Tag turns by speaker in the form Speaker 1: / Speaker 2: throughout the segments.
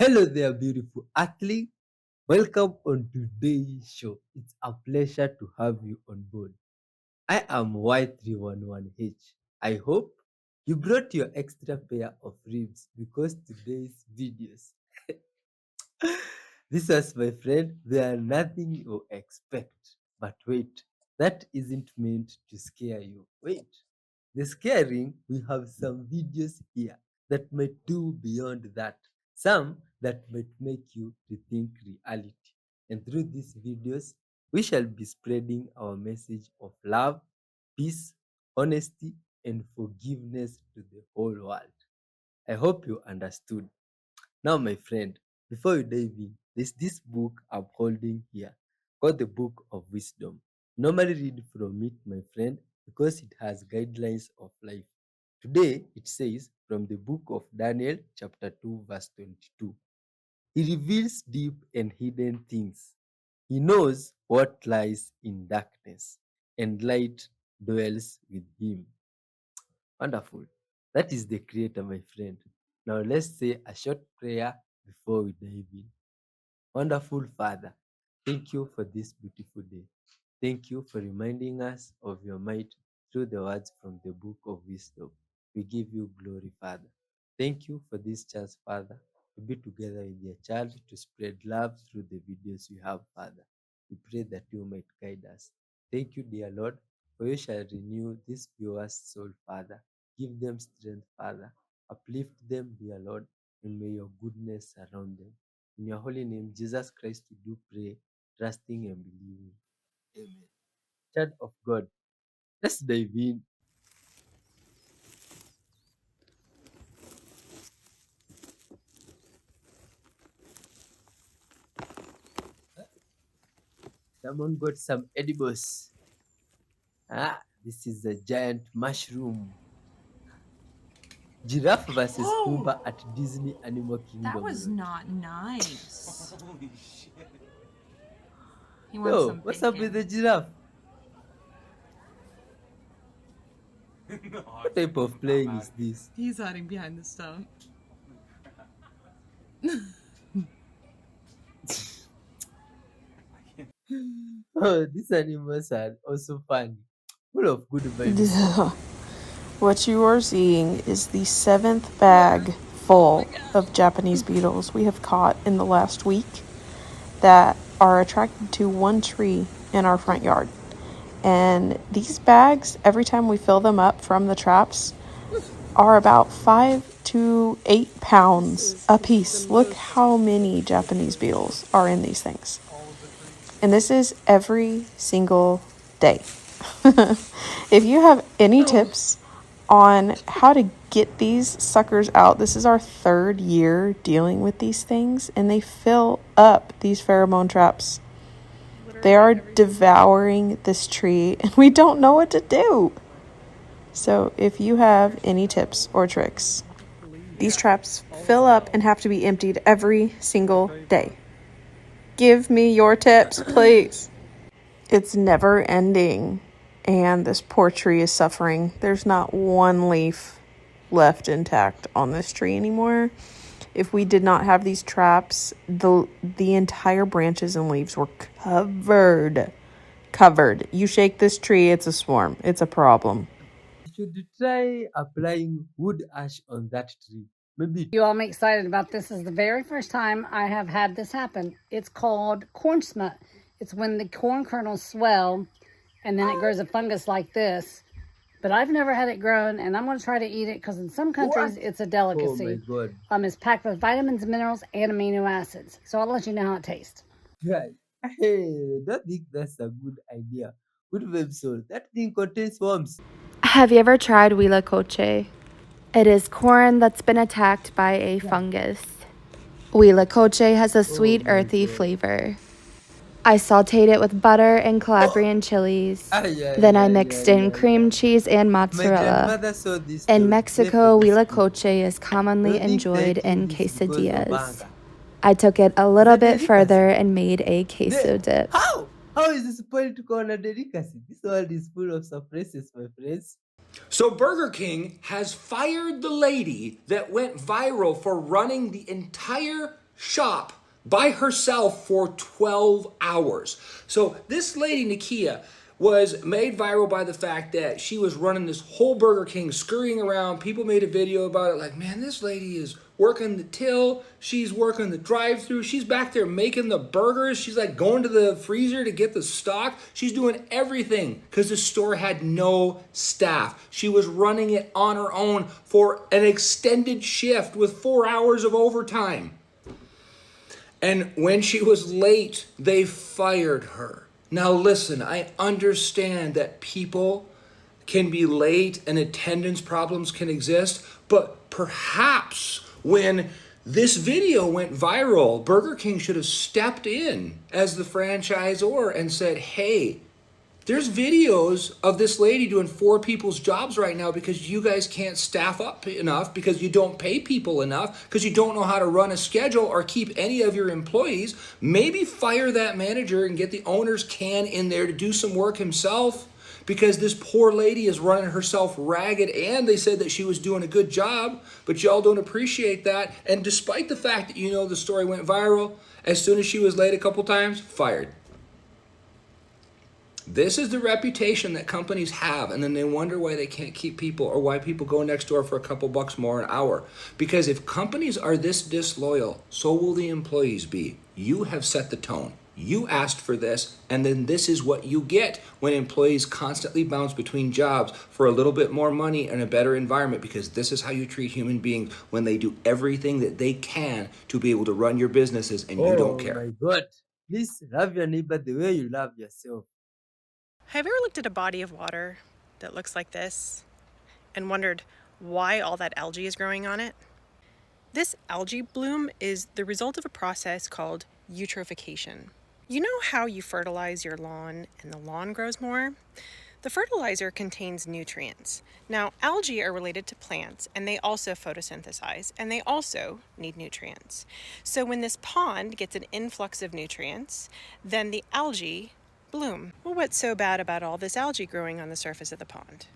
Speaker 1: Hello there, beautiful Earthling. Welcome on today's show. It's a pleasure to have you on board. I am Y311H. I hope you brought your extra pair of ribs because today's videos, this was my friend, they are nothing you expect. But wait, that isn't meant to scare you. Wait, the scaring, we have some videos here that might do beyond that. Some that might make you rethink reality. And through these videos, we shall be spreading our message of love, peace, honesty, and forgiveness to the whole world. I hope you understood. Now, my friend, before you dive in, there's this book I'm holding here called the Book of Wisdom. Normally read from it, my friend, because it has guidelines of life. Today, it says from the book of Daniel, chapter 2, verse 22. He reveals deep and hidden things. He knows what lies in darkness, and light dwells with him. Wonderful. That is the Creator, my friend. Now let's say a short prayer before we dive in. Wonderful Father, thank you for this beautiful day. Thank you for reminding us of your might through the words from the book of wisdom. We give you glory, Father. Thank you for this chance, Father, to be together with your child to spread love through the videos you have, Father. We pray that you might guide us. Thank you, dear Lord, for you shall renew this viewer's soul, Father. Give them strength, Father. Uplift them, dear Lord, and may your goodness surround them. In your holy name, Jesus Christ, we do pray, trusting and believing. Amen. Child of God, let's dive in. Someone got some edibles. This is a giant mushroom. Giraffe versus Pumbaa at Disney Animal Kingdom.
Speaker 2: That was
Speaker 1: Lodge.
Speaker 2: not nice.
Speaker 3: Holy shit.
Speaker 2: He wants
Speaker 1: Yo,
Speaker 2: some
Speaker 1: what's up with the
Speaker 2: bacon.
Speaker 1: giraffe?
Speaker 3: No,
Speaker 1: What type of playing is this?
Speaker 2: He's hiding behind the stump.
Speaker 1: Oh, these animals are also fun. Full of good vibes.
Speaker 4: What you are seeing is the 7th bag full of Japanese beetles we have caught in the last week that are attracted to one tree in our front yard. And these bags, every time we fill them up from the traps, are about 5 to 8 pounds a piece. Look how many Japanese beetles are in these things. And this is every single day. If you have any tips on how to get these suckers out, this is our 3rd year dealing with these things, and they fill up these pheromone traps. They are devouring this tree, and we don't know what to do. So if you have any tips or tricks, these traps fill up and have to be emptied every single day. Give me your tips, please. It's never ending, and this poor tree is suffering. There's not one leaf left intact on this tree anymore. If we did not have these traps, the entire branches and leaves were covered. You shake this tree, it's a swarm. It's a problem.
Speaker 1: You should try applying wood ash on that tree. Maybe
Speaker 5: You all me excited about this. This is the very first time I have had this happen. It's called corn smut. It's when the corn kernels swell and then it grows a fungus like this. But I've never had it grown, and I'm going to try to eat it because in some countries it's a
Speaker 1: Oh my
Speaker 5: delicacy.
Speaker 1: god.
Speaker 5: It's packed with vitamins, minerals, and amino acids. So I'll let you know how it tastes.
Speaker 1: Right. Hey, don't think that's a good idea. Good vibes, soul. That thing contains worms.
Speaker 6: Have you ever tried huila coche? It is corn that's been attacked by a
Speaker 1: Yeah.
Speaker 6: fungus. Huila coche has a
Speaker 1: Oh
Speaker 6: sweet,
Speaker 1: my
Speaker 6: earthy
Speaker 1: god.
Speaker 6: flavor. I sauteed it with butter and Calabrian chilies. Then I mixed in cream cheese and
Speaker 1: My
Speaker 6: mozzarella.
Speaker 1: grandmother saw this
Speaker 6: In
Speaker 1: story.
Speaker 6: Mexico,
Speaker 1: Play for
Speaker 6: huila
Speaker 1: this kid.
Speaker 6: coche is
Speaker 1: I
Speaker 6: commonly
Speaker 1: don't think they're
Speaker 6: enjoyed
Speaker 1: eating
Speaker 6: in
Speaker 1: this because of
Speaker 6: quesadillas.
Speaker 1: hunger.
Speaker 6: I took it a
Speaker 1: It's
Speaker 6: little
Speaker 1: a
Speaker 6: bit further
Speaker 1: delicacy.
Speaker 6: and made a queso dip.
Speaker 1: How? How is this spoiled corn a delicacy? This world is full of surprises, my friends.
Speaker 3: So Burger King has fired the lady that went viral for running the entire shop by herself for 12 hours. So this lady, Nakia, was made viral by the fact that she was running this whole Burger King, scurrying around. People made a video about it like, man, this lady is working the till, she's working the drive-thru, she's back there making the burgers, she's like going to the freezer to get the stock, she's doing everything because the store had no staff. She was running it on her own for an extended shift with 4 hours of overtime. And when she was late, they fired her. Now listen, I understand that people can be late and attendance problems can exist, but perhaps when this video went viral, Burger King should have stepped in as the franchisor and said, hey, there's videos of this lady doing 4 people's jobs right now because you guys can't staff up enough, because you don't pay people enough, because you don't know how to run a schedule or keep any of your employees. Maybe fire that manager and get the owner's can in there to do some work himself, because this poor lady is running herself ragged, and they said that she was doing a good job, but y'all don't appreciate that. And despite the fact that you know the story went viral, as soon as she was late a couple times, fired. This is the reputation that companies have, and then they wonder why they can't keep people, or why people go next door for a couple bucks more an hour. Because if companies are this disloyal, so will the employees be. You have set the tone. You asked for this, and then this is what you get when employees constantly bounce between jobs for a little bit more money and a better environment, because this is how you treat human beings when they do everything that they can to be able to run your businesses and you don't care.
Speaker 1: Oh my God. Please love your neighbor the way you love yourself.
Speaker 7: Have you ever looked at a body of water that looks like this and wondered why all that algae is growing on it? This algae bloom is the result of a process called eutrophication. You know how you fertilize your lawn and the lawn grows more? The fertilizer contains nutrients. Now, algae are related to plants, and they also photosynthesize, and they also need nutrients. So when this pond gets an influx of nutrients, then the algae bloom. Well, what's so bad about all this algae growing on the surface of the pond?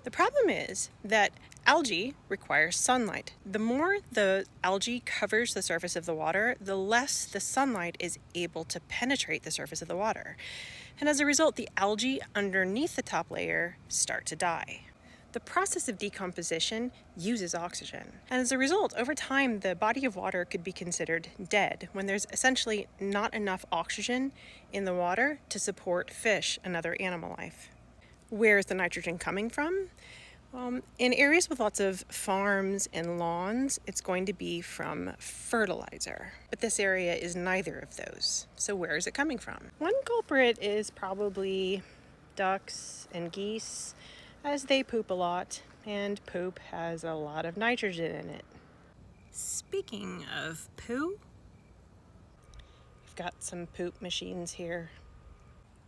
Speaker 7: The problem is that algae requires sunlight. The more the algae covers the surface of the water, the less the sunlight is able to penetrate the surface of the water. And as a result, the algae underneath the top layer start to die. The process of decomposition uses oxygen. And as a result, over time, the body of water could be considered dead when there's essentially not enough oxygen in the water to support fish and other animal life. Where is the nitrogen coming from? In areas with lots of farms and lawns, it's going to be from fertilizer. But this area is neither of those. So where is it coming from? One culprit is probably ducks and geese, as they poop a lot, and poop has a lot of nitrogen in it. Speaking of poo, we've got some poop machines here.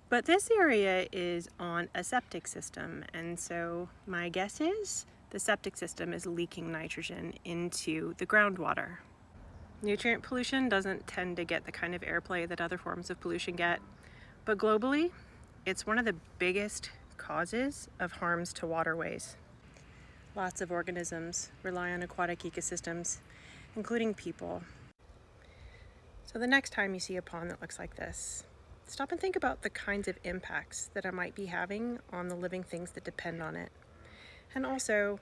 Speaker 7: But this area is on a septic system, and so my guess is the septic system is leaking nitrogen into the groundwater. Nutrient pollution doesn't tend to get the kind of airplay that other forms of pollution get, but globally, it's one of the biggest causes of harms to waterways. Lots of organisms rely on aquatic ecosystems, including people. So the next time you see a pond that looks like this, stop and think about the kinds of impacts that it might be having on the living things that depend on it, and also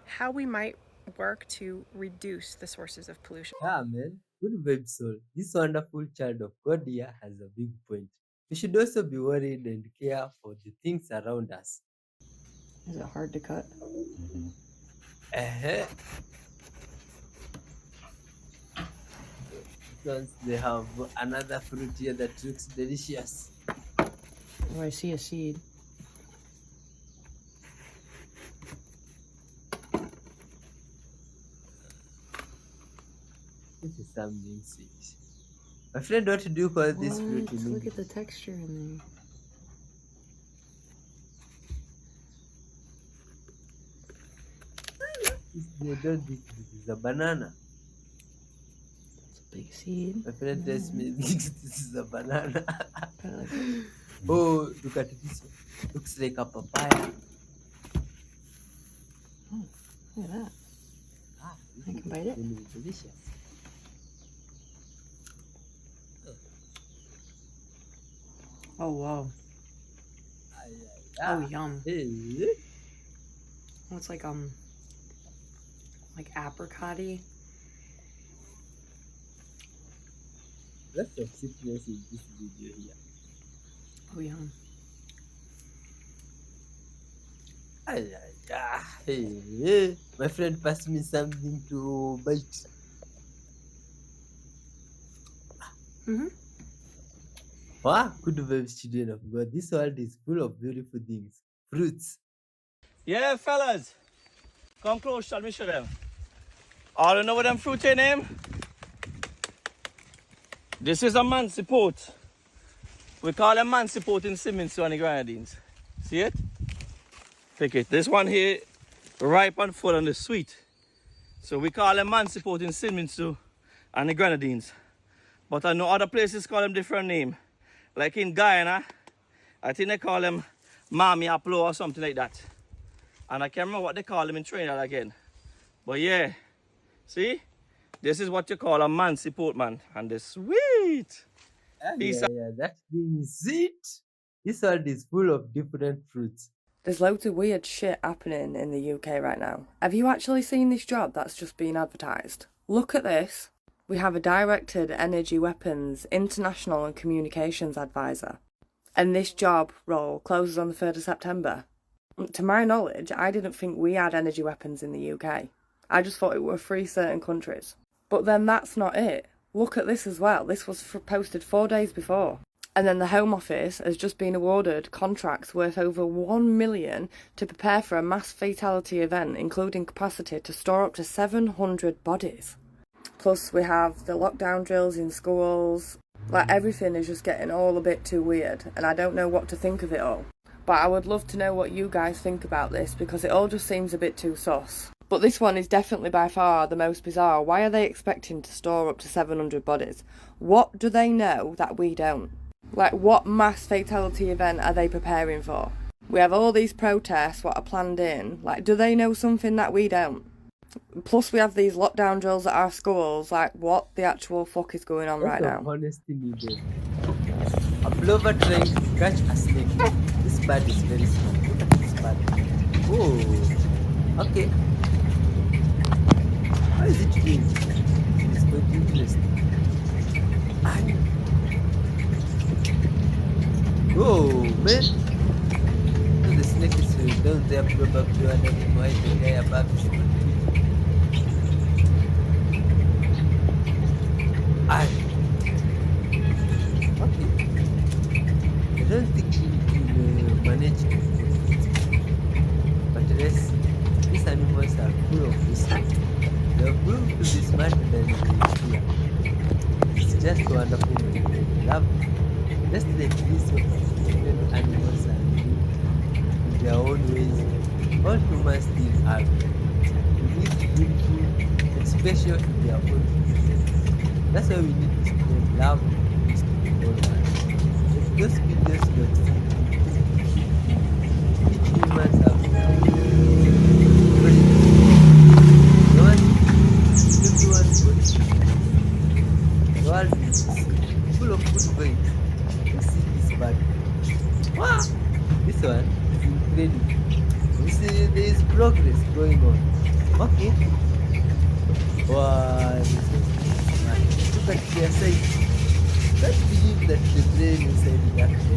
Speaker 7: how we might work to reduce the sources of pollution.
Speaker 1: Yeah, man. Good vibe, soul. This wonderful child of God here has a big point. We should also be worried and care for the things around us.
Speaker 8: Is it hard to cut?
Speaker 1: Because they have another fruit here that looks delicious.
Speaker 8: Oh, I see a seed.
Speaker 1: This is something sweet. My friend, what do you call this fruit?
Speaker 8: What? Look at the texture in there.
Speaker 1: They don't think this is a banana.
Speaker 8: It's a big seed.
Speaker 1: My friend tells me this is a banana.
Speaker 8: Kind of like this.
Speaker 1: Oh, look at this one. Looks like a papaya.
Speaker 8: Oh, look at that.
Speaker 1: Ah,
Speaker 8: I can bite it.
Speaker 1: Really delicious.
Speaker 8: Oh, wow. Oh, yum.
Speaker 1: Hey.
Speaker 8: Oh, it's like apricot-y.
Speaker 1: Lots of sweetness in this video here.
Speaker 8: Oh, yum.
Speaker 1: Hey. My friend passed me something to bite. Wow, good vibes, children of God. This world is full of beautiful things. Fruits.
Speaker 9: Yeah, fellas. Come close, let me show them. All you know what them fruit in name? This is a mancipote. We call them mancipote in Simmons and the Grenadines. See it? Pick it. This one here, ripe and full and is sweet. So we call them mancipote in Simmons and the Grenadines. But I know other places call them different name. Like in Guyana, I think they call them Mami Aplo or something like that. And I can't remember what they call them in Trinidad again. But yeah, see? This is what you call a mancipote, man. And they're sweet.
Speaker 1: That thing is sweet. This world is full of different fruits.
Speaker 10: There's loads of weird shit happening in the UK right now. Have you actually seen this job that's just been advertised? Look at this. We have a Directed Energy Weapons International and Communications Advisor. And this job role closes on the 3rd of September. To my knowledge, I didn't think we had energy weapons in the UK. I just thought it were free certain countries. But then that's not it. Look at this as well. This was posted 4 days before. And then the Home Office has just been awarded contracts worth over 1 million to prepare for a mass fatality event, including capacity to store up to 700 bodies. Plus we have the lockdown drills in schools. Like, everything is just getting all a bit too weird, and I don't know what to think of it all. But I would love to know what you guys think about this, because it all just seems a bit too sus. But this one is definitely by far the most bizarre. Why are they expecting to store up to 700 bodies? What do they know that we don't? Like, what mass fatality event are they preparing for? We have all these protests, what are planned in. Like, do they know something that we don't? Plus we have these lockdown drills at our schools. Like, what the actual fuck is going on right now?
Speaker 1: Honesty needed. A plover trying to catch a snake. This bird is very small. Look at this bird. Oh, okay. How is it doing? It's quite interesting. Oh, man. So the snake is down there, probably wondering why the guy above is not okay. I don't think we will manage to do it. But these animals are full of wisdom. They are proved to be smarter than they appear. It's just wonderful when they love. Just like these different animals are in their own ways. All humans still are unique, beautiful, and special in their own ways. That's why we need to spread love and peace to the whole world. If those videos don't see, each humans have their own ways. No one is everyone's body. The world is full of good vibes. You see this bird. Wow! This one is incredible. You see there is progress going on. Okay. Wow, this is look at their side. Can't believe that the brain inside that head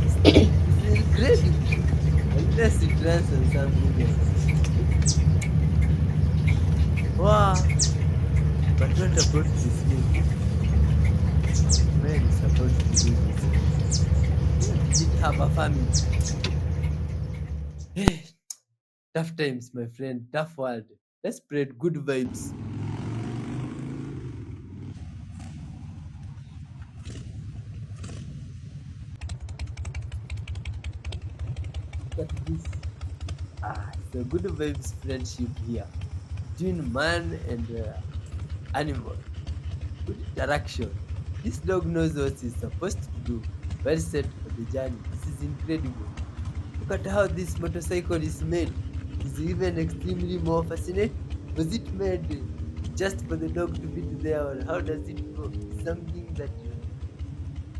Speaker 1: is incredible. Unless it runs on something else. Wow. But what about this snake? Man is supposed to do this. Did it have a family? Hey, tough times, my friend. Tough world. Let's spread good vibes. Look at this. It's a good vibes friendship here between man and animal. Good interaction. This dog knows what he's supposed to do. Well set for the journey. This is incredible. Look at how this motorcycle is made. It's even extremely more fascinating. Was it made just for the dog to fit there, or how does it go? Something that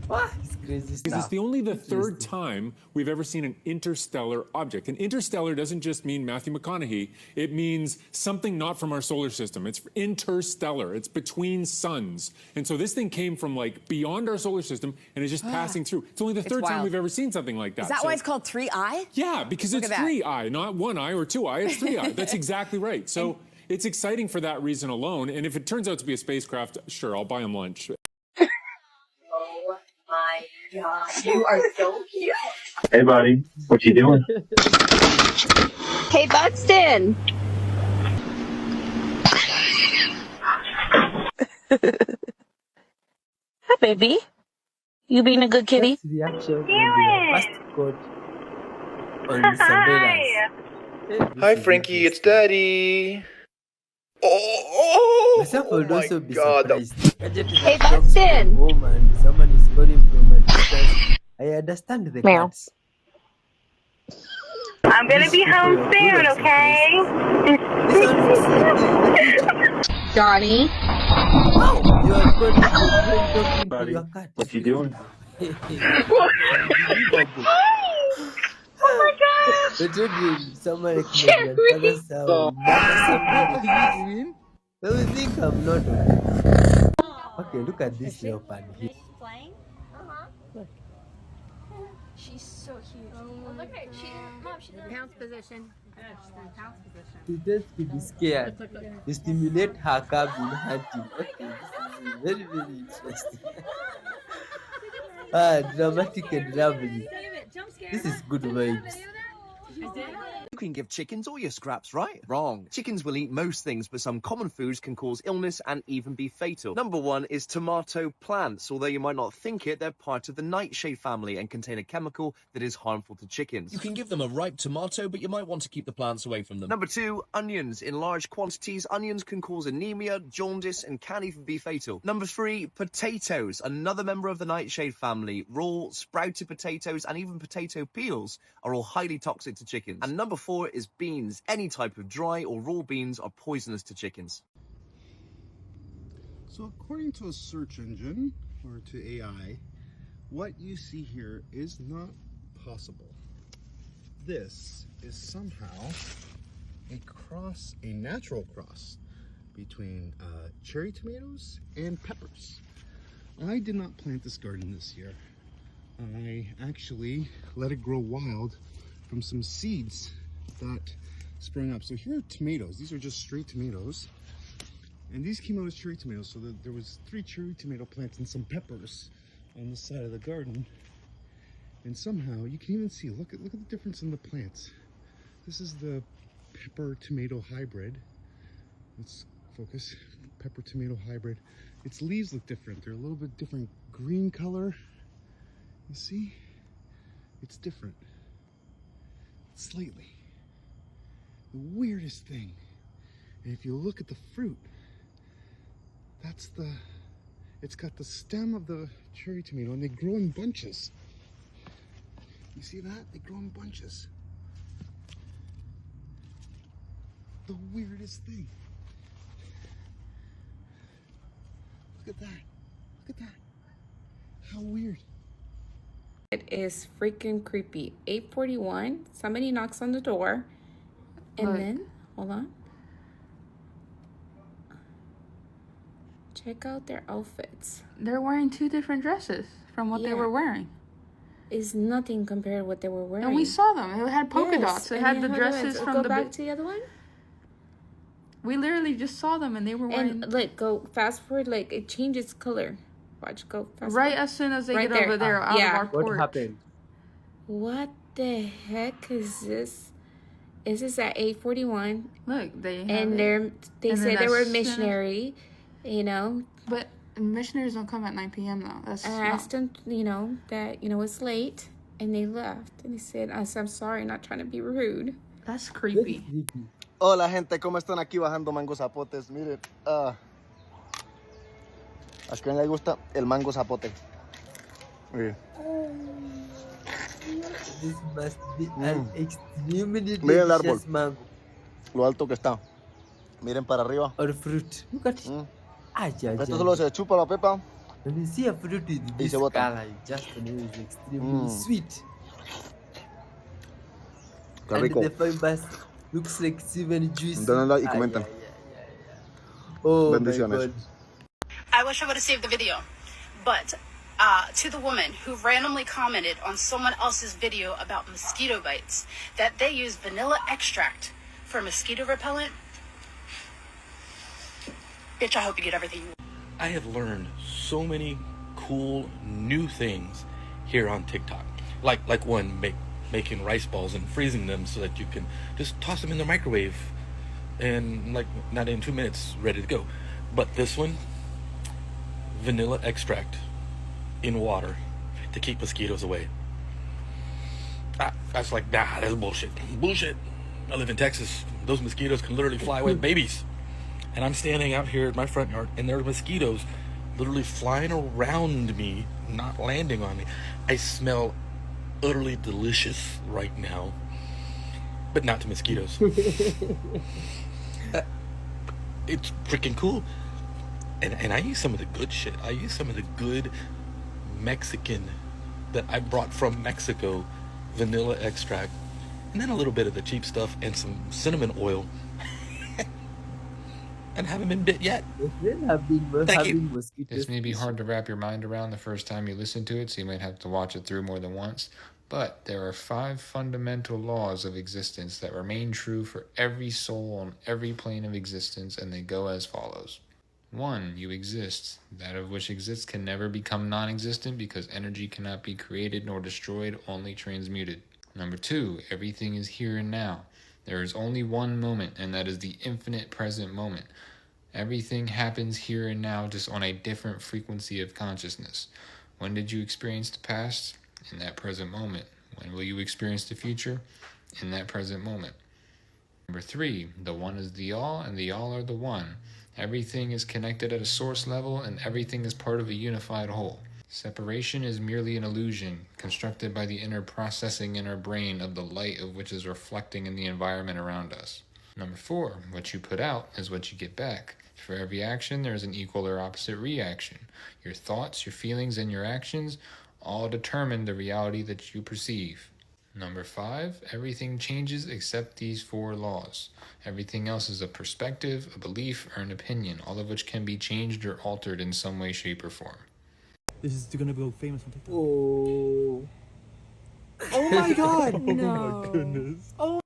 Speaker 1: What? It's crazy
Speaker 11: This
Speaker 1: stuff.
Speaker 11: is only the third time we've ever seen an interstellar object. And interstellar doesn't just mean Matthew McConaughey. It means something not from our solar system. It's interstellar. It's between suns. And so this thing came from like beyond our solar system and is just passing through. It's only the third time we've ever seen something like that.
Speaker 12: Is that why it's called 3i?
Speaker 11: Yeah, because it's 3i, not 1i or 2i. It's 3i. That's exactly right. So it's exciting for that reason alone. And if it turns out to be a spacecraft, sure, I'll buy him lunch.
Speaker 12: Oh my god, you are so cute.
Speaker 13: Hey, buddy. What you doing?
Speaker 6: Hey, Buxton. Hi, baby. You being a good kitty?
Speaker 1: That's reaction when they were first caught on surveillance.
Speaker 14: Hi, Frankie. It's Daddy. Oh,
Speaker 1: Myself would
Speaker 14: my
Speaker 1: also be
Speaker 14: God.
Speaker 1: surprised.
Speaker 6: Hey, Buxton.
Speaker 1: Home and someone is calling from a distance. I understand the
Speaker 6: Meow.
Speaker 1: cats.
Speaker 15: I'm gonna be home soon, okay?
Speaker 6: Johnny.
Speaker 1: You are going to talking to your cat.
Speaker 13: What you doing?
Speaker 15: Oh my god!
Speaker 1: I told you someone like my grandfather sound. So you think I'm not okay? Okay, look at this leopard here.
Speaker 16: Look. She's so huge. Oh, look at her. Mom, she's in pounce position. Yeah, she's in pounce position.
Speaker 1: She tends to be scared. To stimulate her cub in hunting. Okay, this is very, very interesting. Dramatic and lovely. This is good vibes.
Speaker 17: You can give chickens all your scraps, right? Wrong. Chickens will eat most things, but some common foods can cause illness and even be fatal. Number one is tomato plants. Although you might not think it, they're part of the nightshade family and contain a chemical that is harmful to chickens.
Speaker 18: You can give them a ripe tomato, but you might want to keep the plants away from them.
Speaker 17: Number two, onions. In large quantities, onions can cause anemia, jaundice, and can even be fatal. Number three, potatoes. Another member of the nightshade family. Raw, sprouted potatoes, and even potato peels are all highly toxic to chickens. And number four is beans. Any type of dry or raw beans are poisonous to chickens.
Speaker 19: So according to a search engine, or to AI, what you see here is not possible. This is somehow a natural cross between cherry tomatoes and peppers. I did not plant this garden this year. I actually let it grow wild from some seeds that sprung up. So here are tomatoes. These are just straight tomatoes. And these came out as cherry tomatoes. So there was 3 cherry tomato plants and some peppers on the side of the garden. And somehow you can even see, look at the difference in the plants. This is the pepper tomato hybrid. Let's focus. Pepper tomato hybrid. Its leaves look different. They're a little bit different green color. You see? It's different. Slightly. The weirdest thing. And if you look at the fruit, it's got the stem of the cherry tomato and they grow in bunches. You see that? They grow in bunches. The weirdest thing. Look at that. Look at that. How weird.
Speaker 10: It is freaking creepy. 8:41. Somebody knocks on the door. And then, hold on. Check out their outfits.
Speaker 4: They're wearing 2 different dresses from what they were wearing.
Speaker 10: Is nothing compared to what they were wearing.
Speaker 4: And we saw them. It had polka dots. It had the dresses from
Speaker 10: go
Speaker 4: the...
Speaker 10: back to the other one.
Speaker 4: We literally just saw them and they were wearing...
Speaker 10: And like, go fast forward, like it changes color. Watch, go fast
Speaker 4: right
Speaker 10: forward.
Speaker 4: as soon as they
Speaker 10: Right
Speaker 4: get over there out of our porch.
Speaker 1: What happened?
Speaker 10: What the heck is this? Is this at 8:41?
Speaker 4: Look, they have
Speaker 10: and they
Speaker 4: And
Speaker 10: said
Speaker 4: then
Speaker 10: they were
Speaker 4: as soon-
Speaker 10: missionary, you know.
Speaker 4: But missionaries don't come at 9 p.m. though. That's
Speaker 10: I asked them, you know, that it's late, and they left. And they said, "I'm sorry, not trying to be rude."
Speaker 4: That's creepy.
Speaker 20: Hola gente, ¿cómo están aquí bajando mango zapotes? Miren, ¿a quién le gusta el mango zapote? Miren.
Speaker 1: This must be an extremely
Speaker 20: Miren el árbol,
Speaker 1: delicious mango.
Speaker 20: lo alto que está. Miren para arriba.
Speaker 1: Or fruit. Look at it.
Speaker 20: Esto solo se chupa la pepa
Speaker 1: When you see a fruit with this
Speaker 20: se bota.
Speaker 1: color, you just know it's extremely sweet.
Speaker 20: Qué
Speaker 1: And
Speaker 20: rico.
Speaker 1: the fibers looks like it's even juicy.
Speaker 20: Denle like y comenten.
Speaker 1: Oh my
Speaker 20: Bendiciones.
Speaker 1: God.
Speaker 21: I wish I would have saved the video, but to the woman who randomly commented on someone else's video about mosquito bites that they use vanilla extract for mosquito repellent, bitch, I hope you get everything you want.
Speaker 22: I have learned so many cool new things here on TikTok. Like one, making rice balls and freezing them so that you can just toss them in the microwave and like not in 2 minutes, ready to go. But this one, vanilla extract in water to keep mosquitoes away. I was like, nah, that's bullshit. Bullshit. I live in Texas. Those mosquitoes can literally fly away with babies. And I'm standing out here at my front yard, and there are mosquitoes literally flying around me, not landing on me. I smell utterly delicious right now, but not to mosquitoes. It's freaking cool. And I use some of the good shit. I use some of the good Mexican that I brought from Mexico, vanilla extract, and then a little bit of the cheap stuff and some cinnamon oil. And haven't been bit yet. Thank you.
Speaker 23: This may be hard to wrap your mind around the first time you listen to it, so you might have to watch it through more than once. But there are 5 fundamental laws of existence that remain true for every soul on every plane of existence, and they go as follows. 1. You exist. That of which exists can never become non-existent because energy cannot be created nor destroyed, only transmuted. Number 2. Everything is here and now. There is only one moment, and that is the infinite present moment. Everything happens here and now, just on a different frequency of consciousness. When did you experience the past? In that present moment. When will you experience the future? In that present moment. Number 3, the one is the all, and the all are the one. Everything is connected at a source level, and everything is part of a unified whole. Separation is merely an illusion, constructed by the inner processing in our brain of the light of which is reflecting in the environment around us. Number 4, what you put out is what you get back. For every action, there is an equal or opposite reaction. Your thoughts, your feelings, and your actions all determine the reality that you perceive. Number 5, everything changes except these 4 laws. Everything else is a perspective, a belief, or an opinion, all of which can be changed or altered in some way, shape, or form.
Speaker 24: This is gonna go famous on TikTok.
Speaker 1: Oh.
Speaker 24: Oh my god! Oh my goodness. Oh.